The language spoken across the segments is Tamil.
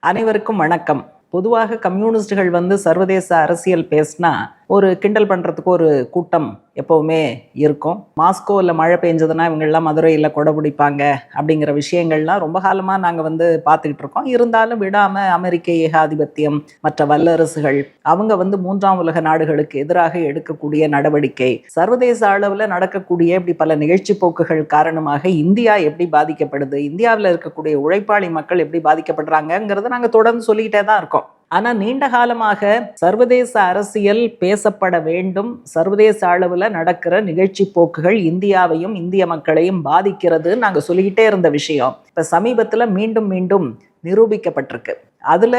அனைவருக்கும் வணக்கம். பொதுவாக கம்யூனிஸ்டுகள் சர்வதேச அரசியல் பேசினா ஒரு கிண்டல் பண்ணுறதுக்கு ஒரு கூட்டம் எப்போவுமே இருக்கும். மாஸ்கோவில் மழை பெஞ்சதுன்னா இவங்கெல்லாம் மதுரையில் கொடை பிடிப்பாங்க அப்படிங்கிற விஷயங்கள்லாம் ரொம்ப காலமாக நாங்கள் பார்த்துக்கிட்டு இருக்கோம். இருந்தாலும் விடாமல் அமெரிக்க ஏகாதிபத்தியம், மற்ற வல்லரசுகள் அவங்க மூன்றாம் உலக நாடுகளுக்கு எதிராக எடுக்கக்கூடிய நடவடிக்கை, சர்வதேச அளவில் நடக்கக்கூடிய இப்படி பல நிகழ்ச்சி போக்குகள் காரணமாக இந்தியா எப்படி பாதிக்கப்படுது, இந்தியாவில் இருக்கக்கூடிய உழைப்பாளி மக்கள் எப்படி பாதிக்கப்படுறாங்கிறத நாங்கள் தொடர்ந்து சொல்லிக்கிட்டே தான் இருக்கோம். ஆனா நீண்ட காலமாக சர்வதேச அரசியல் பேசப்பட வேண்டும், சர்வதேச அளவில் நடக்கிற நிகழ்ச்சி போக்குகள் இந்தியாவையும் இந்திய மக்களையும் பாதிக்கிறது நாங்க சொல்லிக்கிட்டே இருந்த விஷயம் இப்ப சமீபத்துல மீண்டும் மீண்டும் நிரூபிக்கப்பட்டிருக்கு. அதுல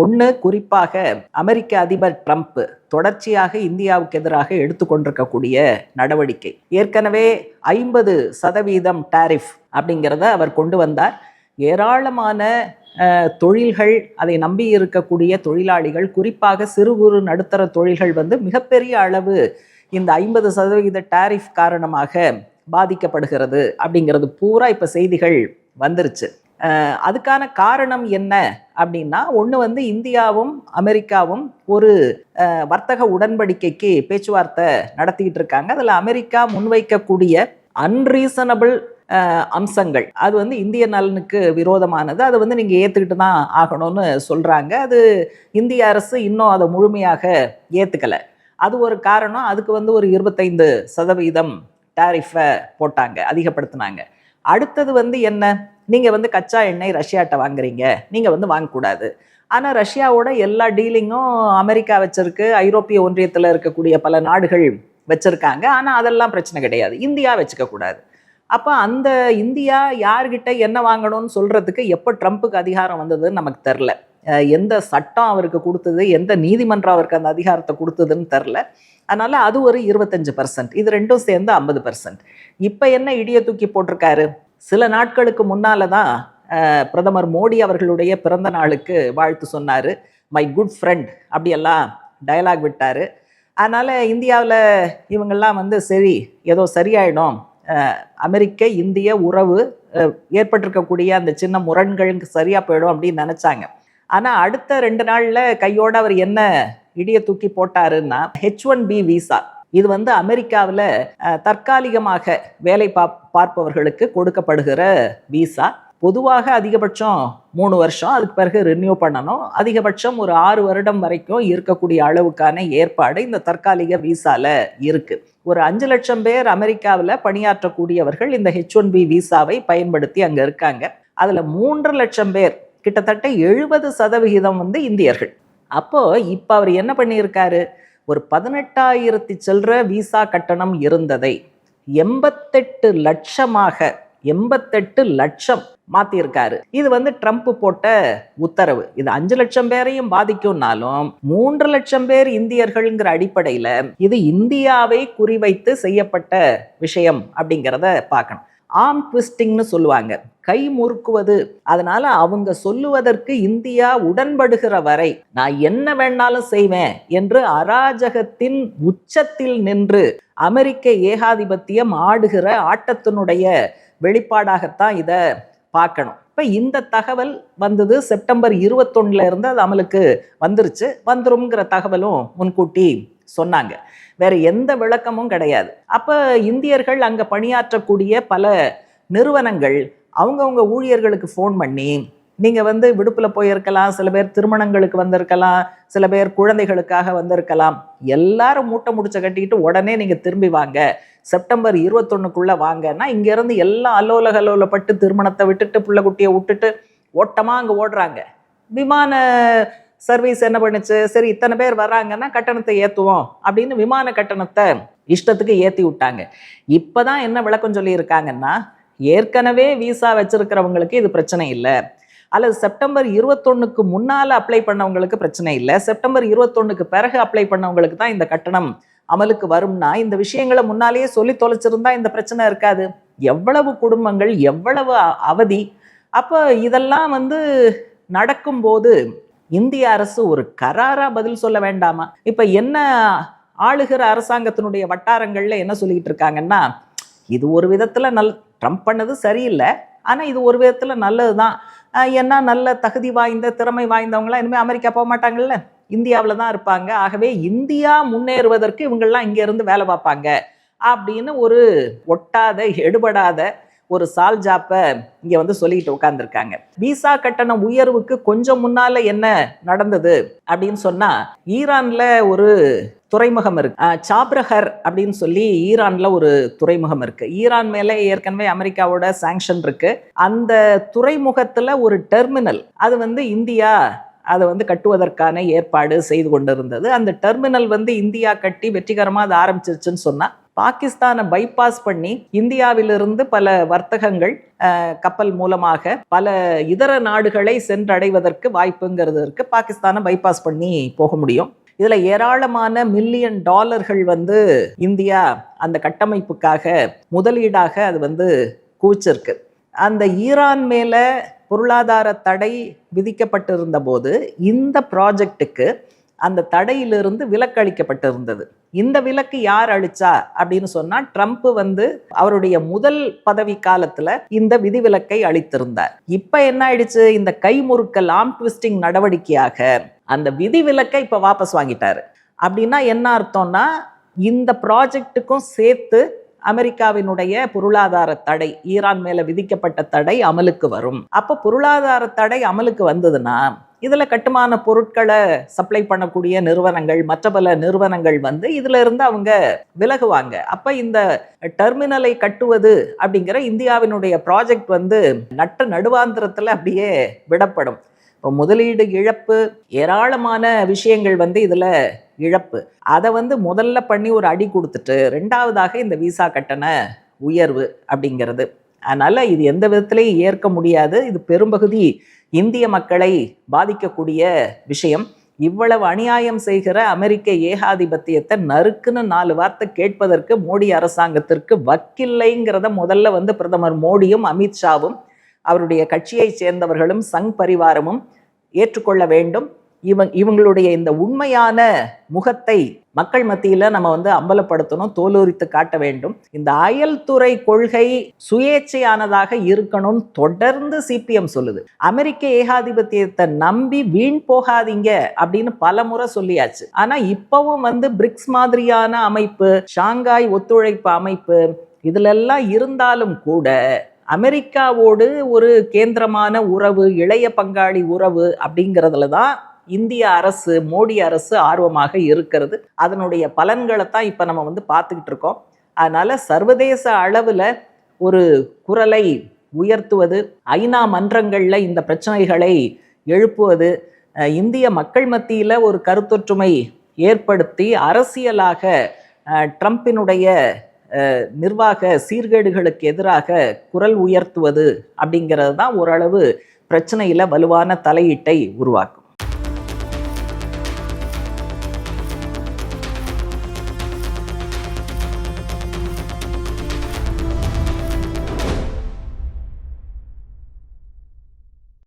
ஒண்ணு, குறிப்பாக அமெரிக்க அதிபர் ட்ரம்ப் தொடர்ச்சியாக இந்தியாவுக்கு எதிராக எடுத்துக்கொண்டிருக்கக்கூடிய நடவடிக்கை. ஏற்கனவே 50% டாரிஃப் அப்படிங்கிறத அவர் கொண்டு வந்தார். ஏராளமான தொழில்கள், அதை நம்பி இருக்கக்கூடிய தொழிலாளிகள், குறிப்பாக சிறு குறு நடுத்தர தொழில்கள் மிகப்பெரிய அளவு இந்த 50% டாரிஃப் காரணமாக பாதிக்கப்படுகிறது அப்படிங்கிறது பூரா இப்ப செய்திகள் வந்துருச்சு. அதுக்கான காரணம் என்ன அப்படின்னா, ஒன்று இந்தியாவும் அமெரிக்காவும் ஒரு வர்த்தக உடன்படிக்கைக்கு பேச்சுவார்த்தை நடத்திக்கிட்டு இருக்காங்க. அதில் அமெரிக்கா முன்வைக்கக்கூடிய அன்ரீசனபிள் அம்சங்கள் அது இந்திய நலனுக்கு விரோதமானது. அதை நீங்க ஏத்துக்கிட்டு தான் ஆகணும்னு சொல்றாங்க. அது இந்திய அரசு இன்னும் அதை முழுமையாக ஏத்துக்கல. அது ஒரு காரணம். அதுக்கு ஒரு 25% டாரிஃபை போட்டாங்க, அதிகப்படுத்தினாங்க. அடுத்தது என்ன, நீங்க கச்சா எண்ணெய் ரஷ்யாட்ட வாங்குறீங்க, நீங்க வாங்கக்கூடாது. ஆனா ரஷ்யாவோட எல்லா டீலிங்கும் அமெரிக்கா வச்சிருக்கு, ஐரோப்பிய ஒன்றியத்தில் இருக்கக்கூடிய பல நாடுகள் வச்சிருக்காங்க. ஆனா அதெல்லாம் பிரச்சனை கிடையாது, இந்தியா வச்சுக்க கூடாது. அப்போ அந்த இந்தியா யார்கிட்ட என்ன வாங்கணும்னு சொல்றதுக்கு எப்போ ட்ரம்ப்புக்கு அதிகாரம் வந்ததுன்னு நமக்கு தெரில. எந்த சட்டம் அவருக்கு கொடுத்தது, எந்த நீதிமன்றம் அவருக்கு அந்த அதிகாரத்தை கொடுத்ததுன்னு தெரில. அதனால அது ஒரு 25%, இது ரெண்டும் சேர்ந்து 50%. இப்போ என்ன இடியை தூக்கி போட்டிருக்காரு, சில நாட்களுக்கு முன்னால தான் பிரதமர் மோடி அவர்களுடைய பிறந்த நாளுக்கு வாழ்த்து சொன்னார். மை குட் ஃப்ரெண்ட் அப்படியெல்லாம் டயலாக் விட்டார். அதனால் இந்தியாவில் இவங்கெல்லாம் சரி ஏதோ சரியாயிடும், அமெரிக்க இந்திய உறவு ஏற்பட்டிருக்கக்கூடிய அந்த சின்ன முரண்களுக்கு சரியா போயிடும் அப்படின்னு நினைச்சாங்க. ஆனா அடுத்த 2 நாள்ல கையோட அவர் என்ன இடியை தூக்கி போட்டாருன்னா, H1B விசா. இது அமெரிக்காவில் தற்காலிகமாக வேலை பார்ப்பவர்களுக்கு கொடுக்கப்படுகிற விசா. பொதுவாக அதிகபட்சம் 3 வருஷம், அதுக்கு பிறகு ரினியூ பண்ணணும். அதிகபட்சம் ஒரு 6 வருடம் வரைக்கும் இருக்கக்கூடிய அளவுக்கான ஏற்பாடு இந்த தற்காலிக விசால இருக்கு. ஒரு 5 லட்சம் பேர் அமெரிக்காவில் பணியாற்றக்கூடியவர்கள் இந்த H1B விசாவை பயன்படுத்தி அங்க இருக்காங்க. அதுல 3 லட்சம் பேர், கிட்டத்தட்ட 70% இந்தியர்கள். அப்போ இப்ப அவர் என்ன பண்ணியிருக்காரு, ஒரு 18,000 சில்லற விசா கட்டணம் இருந்ததை 88 லட்சம் மாத்திருக்காரு. இது ட்ரம்ப் போட்ட உத்தரவு. இது 5 லட்சம் பேரையும் பாதிக்கும்னாலும் 3 லட்சம் பேர் இந்தியர்கள்ங்கிற அடிப்படையில இது இந்தியாவை குறிவைத்து செய்யப்பட்ட விஷயம் அப்படிங்கிறத பார்க்கணும். ஆர்ம் ட்விஸ்டிங்னு சொல்லுவாங்க, கை முறுக்குவது. அதனால அவங்க சொல்லுவதற்கு இந்தியா உடன்படுகிற வரை நான் என்ன வேணாலும் செய்வேன் என்று அராஜகத்தின் உச்சத்தில் நின்று அமெரிக்க ஏகாதிபத்தியம் ஆடுகிற ஆட்டத்தினுடைய வெளிப்பாடாகத்தான் இதை பார்க்கணும். இப்போ இந்த தகவல் வந்தது செப்டம்பர் 21 இருந்து அது அமலுக்கு வந்துருங்கிற தகவலும் முன்கூட்டி சொன்னாங்க. வேற எந்த விளக்கமும் கிடையாது. அப்ப இந்தியர்கள் அங்க பணியாற்றக்கூடிய பல நிறுவனங்கள் அவங்கவுங்க ஊழியர்களுக்கு ஃபோன் பண்ணி, நீங்க விடுப்புல போயிருக்கலாம், சில பேர் திருமணங்களுக்கு வந்திருக்கலாம், சில பேர் குழந்தைகளுக்காக வந்திருக்கலாம், எல்லாரும் மூட்டை முடிச்ச கட்டிக்கிட்டு உடனே நீங்க திரும்பி வாங்க, செப்டம்பர் 21க்குள்ள வாங்கன்னா இங்க இருந்து எல்லாம் அலோலப்பட்டு திருமணத்தை விட்டுட்டு புள்ள குட்டியை விட்டுட்டு ஓட்டமா அங்க ஓடுறாங்க. விமான சர்வீஸ் என்ன பண்ணுச்சு, சரி இத்தனை பேர் வர்றாங்கன்னா கட்டணத்தை ஏற்றுவோம் அப்படின்னு விமான கட்டணத்தை இஷ்டத்துக்கு ஏற்றி விட்டாங்க. இப்போதான் என்ன விளக்கம் சொல்லி இருக்காங்கன்னா, ஏற்கனவே விசா வச்சிருக்கிறவங்களுக்கு இது பிரச்சனை இல்லை, அல்லது செப்டம்பர் 21க்கு முன்னால அப்ளை பண்ணவங்களுக்கு பிரச்சனை இல்லை, செப்டம்பர் 21க்கு பிறகு அப்ளை பண்ணவங்களுக்கு தான் இந்த கட்டணம் அமலுக்கு வரும்னா, இந்த விஷயங்களை முன்னாலேயே சொல்லி தொலைச்சிருந்தா இந்த பிரச்சனை இருக்காது. எவ்வளவு குடும்பங்கள், எவ்வளவு அவதி. அப்போ இதெல்லாம் நடக்கும்போது இந்திய அரசு ஒரு கராரா பதில் சொல்ல வேண்டாமா? இப்ப என்ன ஆளுகிற அரசாங்கத்தினுடைய வட்டாரங்கள்ல என்ன சொல்லிட்டு இருக்காங்கன்னா, இது ஒரு விதத்துல ட்ரம்ப் பண்ணது சரியில்லை, ஆனா இது ஒரு விதத்துல நல்லதுதான். ஏன்னா நல்ல தகுதி வாய்ந்த திறமை வாய்ந்தவங்களாம் இனிமேல் அமெரிக்கா போக மாட்டாங்கல்ல, இந்தியாவில் தான் இருப்பாங்க. ஆகவே இந்தியா முன்னேறுவதற்கு இவங்கெல்லாம் இங்கேருந்து வேலை பார்ப்பாங்க அப்படின்னு ஒரு ஒட்டாத எடுபடாத ஒரு சால்ஜாப்பை இங்கே வந்து சொல்லிட்டு உட்காந்துருக்காங்க. விசா கட்டண உயர்வுக்கு கொஞ்சம் முன்னால என்ன நடந்தது அப்படின்னு சொன்னா, ஈரான்ல ஒரு துறைமுகம் இருக்கு, சாப்ரஹர் அப்படின்னு சொல்லி ஈரான்ல ஒரு துறைமுகம் இருக்கு. ஈரான் மேல ஏற்கனவே அமெரிக்காவோட சாங்ஷன் இருக்கு. அந்த துறைமுகத்துல ஒரு டெர்மினல் அது வந்து இந்தியா அதை வந்து கட்டுவதற்கான ஏற்பாடு செய்து கொண்டிருந்தது. அந்த டெர்மினல் வந்து இந்தியா கட்டி வெற்றிகரமாக அதை ஆரம்பிச்சிருச்சுன்னு சொன்னா, பாகிஸ்தானை பைபாஸ் பண்ணி இந்தியாவிலிருந்து பல வர்த்தகங்கள் கப்பல் மூலமாக பல இதர நாடுகளை சென்றடைவதற்கு வாய்ப்புங்கிறது இருக்கு. பாகிஸ்தானை பைபாஸ் பண்ணி போக முடியும். இதுல ஏராளமான மில்லியன் டாலர்கள் வந்து இந்தியா அந்த கட்டமைப்புக்காக முதலீடாக அது வந்து குவிச்சிருக்கு. அந்த ஈரான் மேல பொருளாதார தடை விதிக்கப்பட்டிருந்த போது இந்த ப்ராஜெக்டுக்கு அந்த தடையிலிருந்து விலக்கு அளிக்கப்பட்டிருந்தது. இந்த விலக்கு யார் அளிச்சா அப்படின்னு சொன்னா, ட்ரம்ப் வந்து அவருடைய முதல் பதவி காலத்துல இந்த விதிவிலக்கை அளித்திருந்தார். இப்ப என்ன ஆயிடுச்சு, இந்த கைமுறுக்கல் ஆர்ம் ட்விஸ்டிங் நடவடிக்கையாக அந்த விதிவிலக்கை இப்ப வாபஸ் வாங்கிட்டாரு. அப்படின்னா என்ன அர்த்தம்னா, இந்த ப்ராஜெக்டுக்கும் சேர்த்து அமெரிக்காவினுடைய பொருளாதார தடை, ஈரான் மேல விதிக்கப்பட்ட தடை அமலுக்கு வரும். அப்ப பொருளாதார தடை அமலுக்கு வந்ததுன்னா இதுல கட்டுமான பொருட்களை சப்ளை பண்ணக்கூடிய நிறுவனங்கள், மற்ற பல நிறுவனங்கள் வந்து இதுல இருந்து அவங்க விலகுவாங்க. அப்ப இந்த டெர்மினலை கட்டுவது அப்படிங்கிற இந்தியாவினுடைய ப்ராஜெக்ட் வந்து நட்ட நடுவாந்திரத்துல அப்படியே விடப்படும். இப்போ முதலீடு இழப்பு, ஏராளமான விஷயங்கள் வந்து இதுல இழப்பு. அதை வந்து முதல்ல பண்ணி ஒரு அடி கொடுத்துட்டு ரெண்டாவதாக இந்த விசா கட்டண உயர்வு அப்படிங்கிறது. அதனால இது எந்த விதத்திலையும் ஏற்க முடியாது. இது பெரும்பகுதி இந்திய மக்களை பாதிக்கக்கூடிய விஷயம். இவ்வளவு அநியாயம் செய்கிற அமெரிக்க ஏகாதிபத்தியத்தை நறுக்குன்னு 4 வார்த்தை கேட்பதற்கு மோடி அரசாங்கத்திற்கு வக்கில்லைங்கிறத முதல்ல வந்து பிரதமர் மோடியும் அமித்ஷாவும் அவருடைய கட்சியை சேர்ந்தவர்களும் சங் பரிவாரமும் ஏற்றுக்கொள்ள வேண்டும். இவங்களுடைய இந்த உண்மையான முகத்தை மக்கள் மத்தியில நம்ம வந்து அம்பலப்படுத்தணும், தோலுரித்து காட்ட வேண்டும். இந்த அயல்துறை கொள்கை சுயேட்சையானதாக இருக்கணும் தொடர்ந்து சிபிஎம் சொல்லுது. அமெரிக்க ஏகாதிபத்தியத்தை நம்பி வீண் போகாதீங்க அப்படின்னு பல முறை சொல்லியாச்சு. ஆனா இப்பவும் வந்து பிரிக்ஸ் மாதிரியான அமைப்பு, ஷாங்காய் ஒத்துழைப்பு அமைப்பு, இதுல எல்லாம் இருந்தாலும் கூட அமெரிக்காவோடு ஒரு கேந்திரமான உறவு, இளைய பங்காளி உறவு அப்படிங்கிறதுல தான் இந்திய அரசு, மோடி அரசு ஆர்வமாக இருக்கிறது. அதனுடைய பலன்களை தான் இப்ப நம்ம வந்து பார்த்துக்கிட்டு இருக்கோம். அதனால சர்வதேச அளவுல ஒரு குரலை உயர்த்துவது, ஐநா மன்றங்கள்ல இந்த பிரச்சனைகளை எழுப்புவது, இந்திய மக்கள் மத்தியில ஒரு கருத்தொற்றுமை ஏற்படுத்தி அரசியலாக ட்ரம்பினுடைய நிர்வாக சீர்கேடுகளுக்கு எதிராக குரல் உயர்த்துவது அப்படிங்கிறது தான் ஓரளவு பிரச்சனையில வலுவான தலையீட்டை உருவாக்கும்.